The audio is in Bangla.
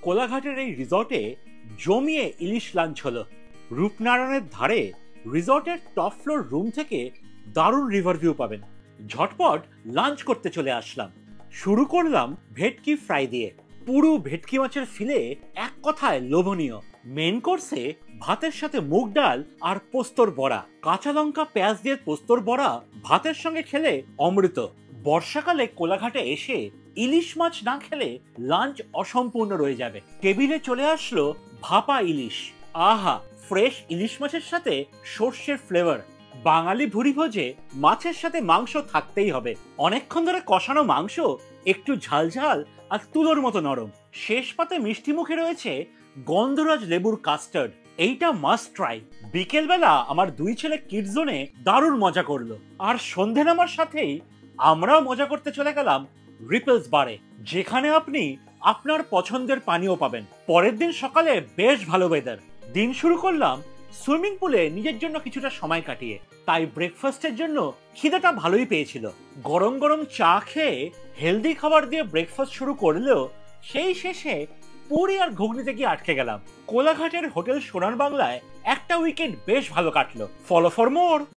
কোলাঘাটের এই রিসর্টে জমিয়ে ইলিশ লাঞ্চ হলো। রূপনারায়ণের ধারে রিসর্টের টপ ফ্লোর রুম থেকে দারুণ রিভার ভিউ পাবেন। ঝটপট লাঞ্চ করতে চলে আসলাম। শুরু করলাম ভেটকি ফ্রাই দিয়ে। পুরো ভেটকি মাছের ফিলে এক কথায় লোভনীয়। মেন কোর্সে ভাতের সাথে মুগ ডাল আর পোস্তর বড়া, কাঁচা লঙ্কা পেঁয়াজ দিয়ে পোস্তর বড়া ভাতের সঙ্গে খেলে অমৃত। বর্ষাকালে কোলাঘাটে এসে ইলিশ মাছ না খেলে লাঞ্চ অসম্পূর্ণ রয়ে যাবে। টেবিলে চলে আসলো ভাপা ইলিশ। আহা, ফ্রেশ ইলিশ মাছের সাথে সর্ষের ফ্লেভার। বাঙালি ভুরি ভোজে মাছের সাথে মাংস থাকতেই হবে। অনেকক্ষণ ধরে কষানো মাংস একটু ঝালঝাল আর তুলোর মতো নরম। শেষ পাতে মিষ্টি মুখে রয়েছে গন্ধরাজ লেবুর কাস্টার্ড। এইটা মাস্ট ট্রাই। বিকেলবেলা আমার দুই ছেলে কিডস জোনে দারুণ মজা করলো। আর সন্ধে নামার সাথেই আমরাও মজা করতে চলে গেলাম রিপলস বারে, যেখানে আপনি আপনার পছন্দের পানীয় পাবেন। পরের দিন সকালে বেশ ভালো ওয়েদার। দিন শুরু করলাম সুইমিং পুলে নিজের জন্য কিছুটা সময় কাটিয়ে। তাই ব্রেকফাস্টের জন্য খিদেটা ভালোই পেয়েছিল। গরম গরম চা খেয়ে হেলদি খাবার দিয়ে ব্রেকফাস্ট শুরু করলেও সেই শেষে পুরি আর ঘুগনিতে গিয়ে আটকে গেলাম। কোলাঘাটের হোটেল সোনার বাংলায় একটা উইকেন্ড বেশ ভালো কাটলো। Follow for more.